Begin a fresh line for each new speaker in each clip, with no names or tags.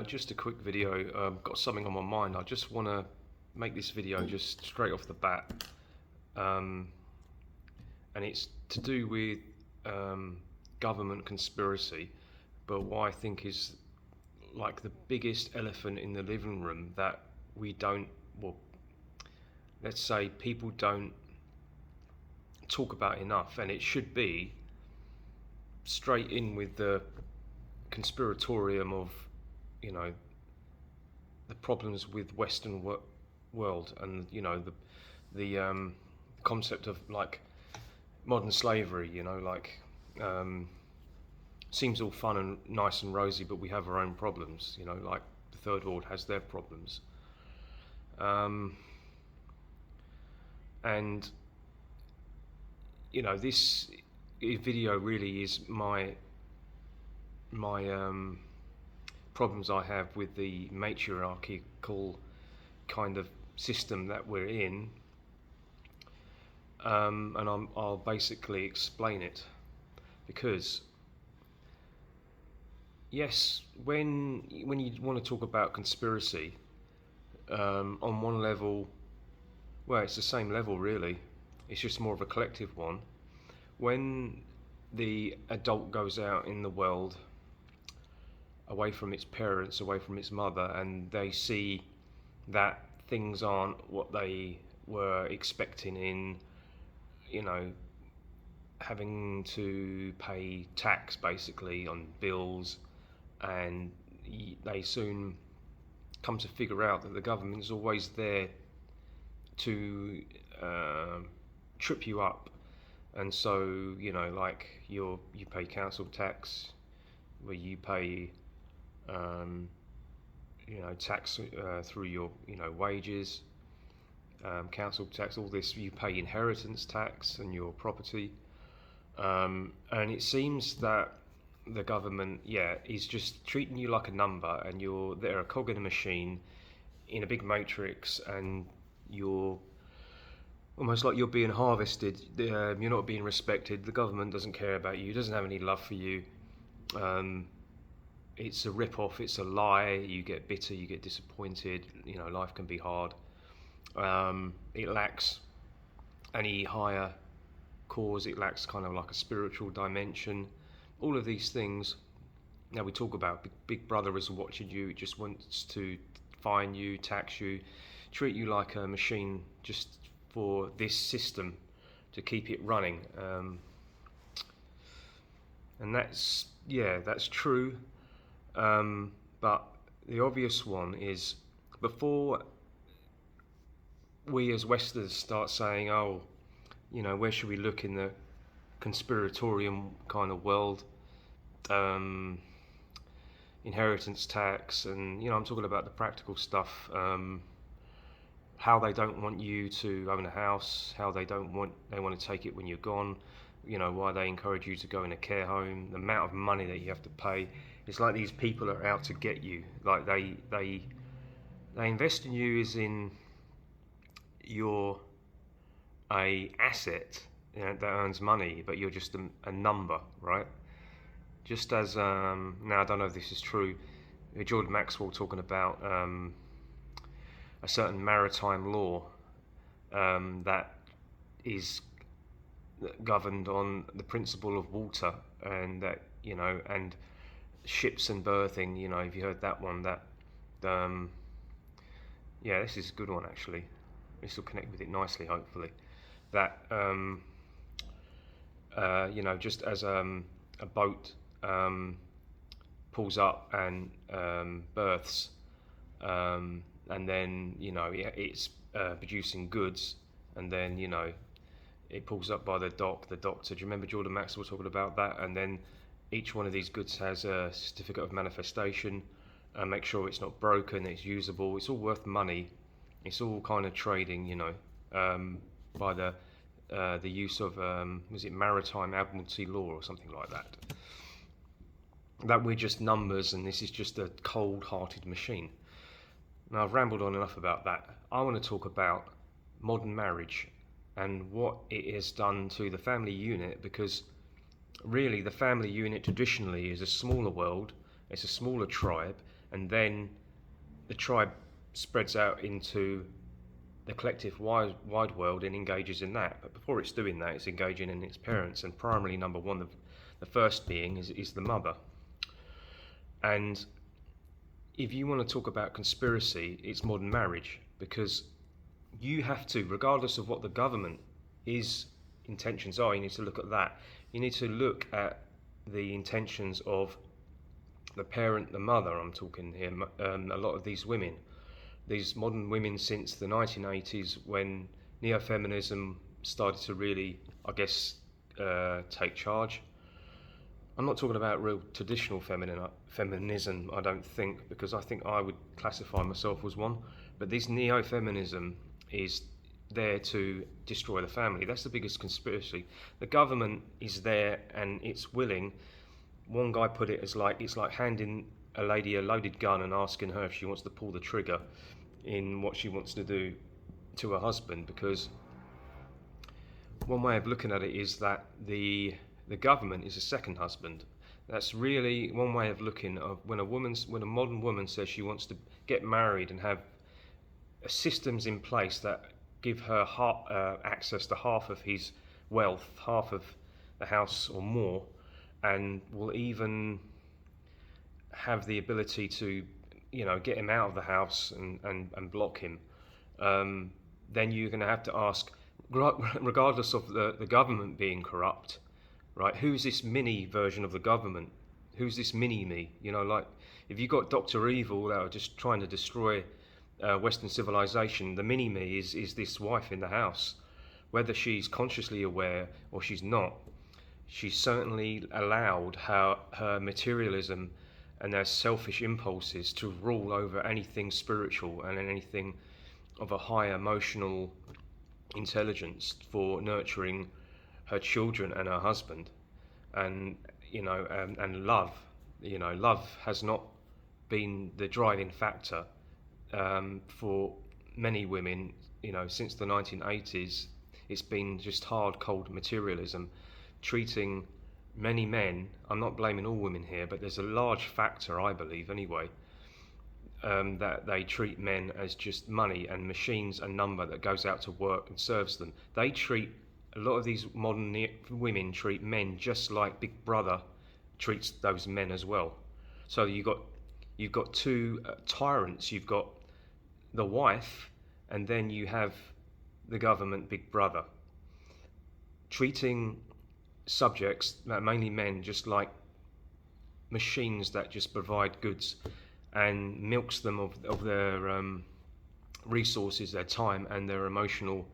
Just a quick video. Got something on my mind. I just want to make this video just straight off the bat, um, and it's to do with government conspiracy. But what I think is like the biggest elephant in the living room that we don't, well, let's say people don't talk about enough, and it should be straight in with the conspiratorium of, you know, the problems with Western world, and the concept of like modern slavery. Um, seems all fun and nice and rosy, but we have our own problems. Like the third world has their problems, um, and this video really is my problems I have with the matriarchal kind of system that we're in, and I'll basically explain it. Because yes, when you want to talk about conspiracy, on one level, well, it's the same level really. It's just more of a collective one. When the adult goes out in the world, away from its parents, away from its mother, and they see that things aren't what they were expecting in, you know, having to pay tax basically on bills, and they soon come to figure out that the government is always there to trip you up. And so, like you pay council tax, where you pay um, tax through your wages, council tax, all this. You pay inheritance tax and your property, and it seems that the government, is just treating you like a number, and they're a cog in a machine in a big matrix, and you're almost like you're being harvested. You're not being respected. The government doesn't care about you. Doesn't have any love for you. Um, it's a rip-off. It's a lie. You get bitter. You get disappointed. Life can be hard. It lacks any higher cause. It lacks kind of like a spiritual dimension. All of these things. Now we talk about Big Brother is watching you. It just wants to fine you, tax you, treat you like a machine, just for this system to keep it running. And that's true. But the obvious one is, before we as Westerners start saying, oh, where should we look in the conspiratorium kind of world, inheritance tax, and I'm talking about the practical stuff. How they don't want you to own a house, how they want to take it when you're gone, why they encourage you to go in a care home, the amount of money that you have to pay. It's like these people are out to get you. Like they invest in you as in you're a asset, that earns money, but you're just a number, right? Just as now, I don't know if this is true. Jordan Maxwell talking about a certain maritime law that is governed on the principle of water, and that and ships and berthing. If you heard that one, that this is a good one actually. This will connect with it nicely, hopefully. That just as a boat pulls up and berths, and then it's producing goods, and then it pulls up by the dock. The doctor, do you remember Jordan Maxwell talking about that? And then each one of these goods has a certificate of manifestation, and make sure it's not broken, it's usable, it's all worth money. It's all kind of trading, by the use of was it maritime admiralty law or something like that? That we're just numbers, and this is just a cold-hearted machine. Now, I've rambled on enough about that. I want to talk about modern marriage and what it has done to the family unit, because really the family unit traditionally is a smaller world, it's a smaller tribe, and then the tribe spreads out into the collective wide world and engages in that. But before it's doing that, it's engaging in its parents, and primarily number one, the first being is the mother. And if you want to talk about conspiracy, it's modern marriage, because you have to, regardless of what the government is intentions are, you need to look at that. You need to look at the intentions of the parent, the mother. I'm talking here. A lot of these women, these modern women, since the 1980s, when neo-feminism started to really, I guess, take charge. I'm not talking about real traditional feminism, I don't think, because I think I would classify myself as one. But this neo-feminism is there to destroy the family. That's the biggest conspiracy. The government is there and it's willing. One guy put it as like, it's like handing a lady a loaded gun and asking her if she wants to pull the trigger in what she wants to do to her husband, because one way of looking at it is that the government is a second husband. That's really one way of looking at when a modern woman says she wants to get married and have systems in place that give her access to half of his wealth, half of the house or more, and will even have the ability to, get him out of the house and block him. Then you're going to have to ask, regardless of the government being corrupt, right? Who's this mini version of the government? Who's this mini me? Like if you got Dr. Evil that are just trying to destroy Western civilization, the mini me is this wife in the house. Whether she's consciously aware or she's not, she's certainly allowed her materialism and their selfish impulses to rule over anything spiritual and anything of a high emotional intelligence for nurturing her children and her husband. And and love, love has not been the driving factor for many women. Since the 1980s, it's been just hard, cold materialism, treating many men. I'm not blaming all women here, but there's a large factor, I believe anyway, that they treat men as just money and machines, a number that goes out to work and serves them. A lot of these modern women treat men just like Big Brother treats those men as well. So you've got two tyrants. You've got the wife, and then you have the government, Big Brother, treating subjects, mainly men, just like machines that just provide goods, and milks them of their resources, their time and their emotional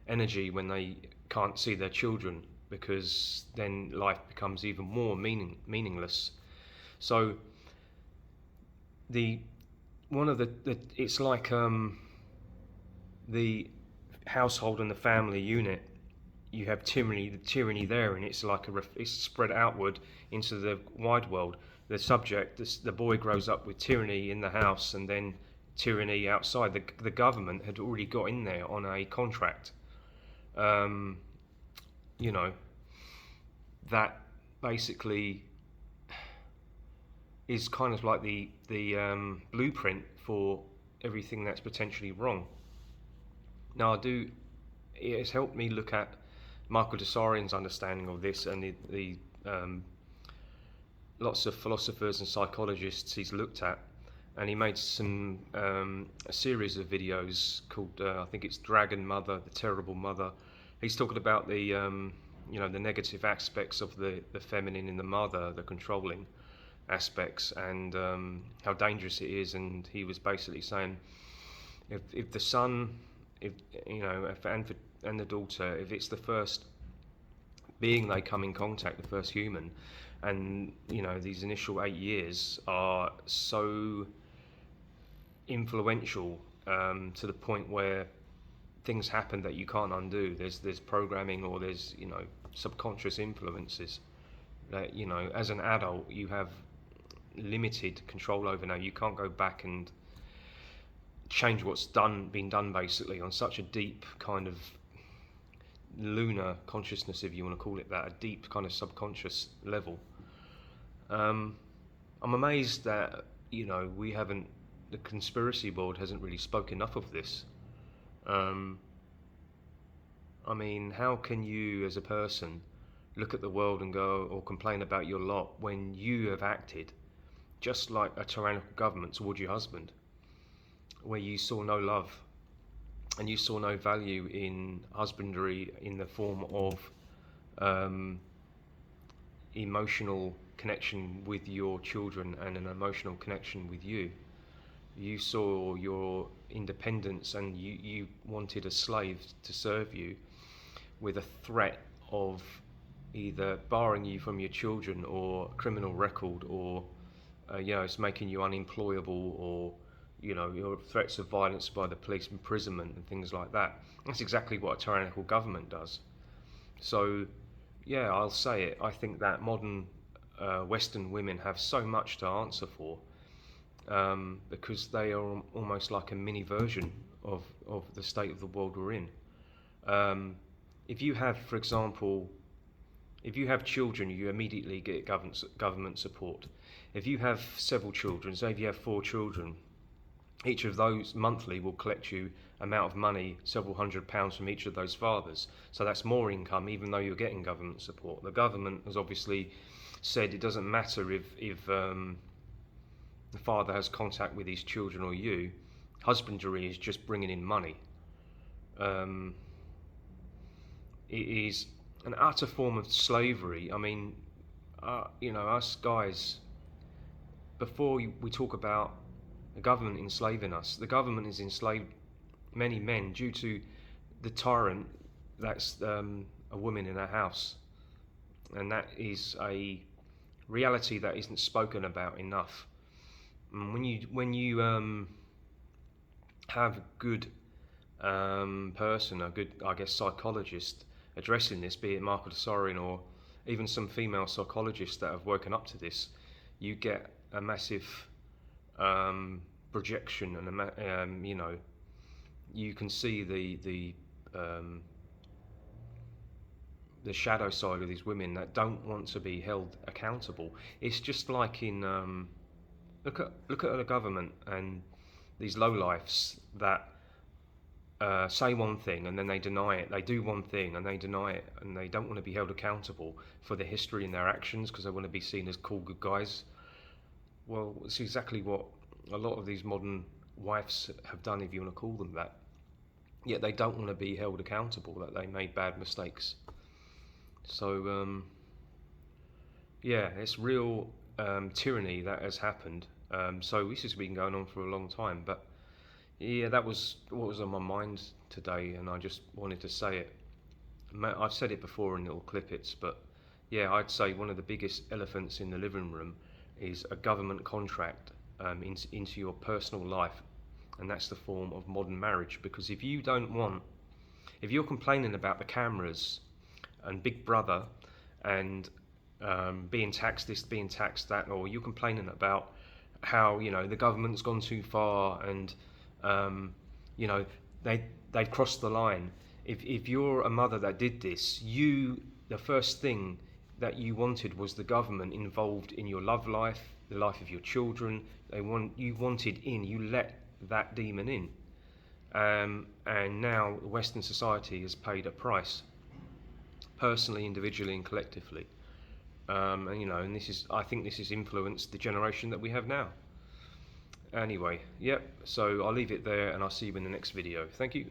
energy when they can't see their children, because then life becomes even more meaningless. So it's like the household and the family unit. You have the tyranny there, and it's like it's spread outward into the wide world. The subject, the boy grows up with tyranny in the house, and then tyranny outside. The government had already got in there on a contract. That basically is kind of like the blueprint for everything that's potentially wrong. Now, it has helped me look at Michael Tsarion's understanding of this, and the lots of philosophers and psychologists he's looked at, and he made a series of videos called I think it's Dragon Mother, the Terrible Mother. He's talking about the the negative aspects of the feminine in the mother, the controlling aspects, and how dangerous it is. And he was basically saying, if the son, and the daughter, if it's the first being they come in contact, the first human, and these initial 8 years are so influential to the point where things happen that you can't undo. There's programming, or there's subconscious influences that as an adult you have limited control over. Now you can't go back and change what's been done basically on such a deep kind of lunar consciousness, if you want to call it that, a deep kind of subconscious level. I'm amazed that we haven't, the conspiracy board hasn't really spoke enough of this. Um, I mean, how can you as a person look at the world and go or complain about your lot when you have acted just like a tyrannical government towards your husband, where you saw no love and you saw no value in husbandry in the form of um, emotional connection with your children and an emotional connection with you. You saw your independence and you wanted a slave to serve you with a threat of either barring you from your children or criminal record or it's making you unemployable or your threats of violence by the police, imprisonment and things like that. That's exactly what a tyrannical government does. So yeah, I'll say it, I think that modern Western women have so much to answer for, because they are almost like a mini version of the state of the world we're in. um, if you have, for example, if you have children, you immediately get government support. If you have several children, say if you have 4 children, each of those monthly will collect you amount of money, several £100s from each of those fathers. So that's more income, even though you're getting government support. The government has obviously said it doesn't matter if the father has contact with his children or you. Husbandry is just bringing in money. Um, it is an utter form of slavery. I mean, us guys, before we talk about the government enslaving us, the government has enslaved many men due to the tyrant that's a woman in a house. And that is a reality that isn't spoken about enough. And when you have a good person, a good, I guess, psychologist addressing this, be it Marco Tesorian or even some female psychologists that have woken up to this, you get a massive projection and you can see the shadow side of these women that don't want to be held accountable. It's just like in look at the government and these lowlifes that say one thing and then they deny it. They do one thing and they deny it, and they don't want to be held accountable for their history and their actions because they want to be seen as cool, good guys. Well, it's exactly what a lot of these modern wives have done, if you want to call them that. Yet they don't want to be held accountable that they made bad mistakes. So yeah, it's real tyranny that has happened. So this has been going on for a long time, but yeah, that was what was on my mind today, and I just wanted to say it. I've said it before in little clippets, but yeah, I'd say one of the biggest elephants in the living room is a government contract into your personal life, and that's the form of modern marriage. Because if you're complaining about the cameras and Big Brother and being taxed this, being taxed that, or you're complaining about how the government's gone too far and you know they've crossed the line. If you're a mother that did this, the first thing that you wanted was the government involved in your love life, the life of your children. You wanted in, you let that demon in, and now Western society has paid a price, personally, individually, and collectively. And I think this has influenced the generation that we have now. Anyway, yep, so I'll leave it there and I'll see you in the next video. Thank you.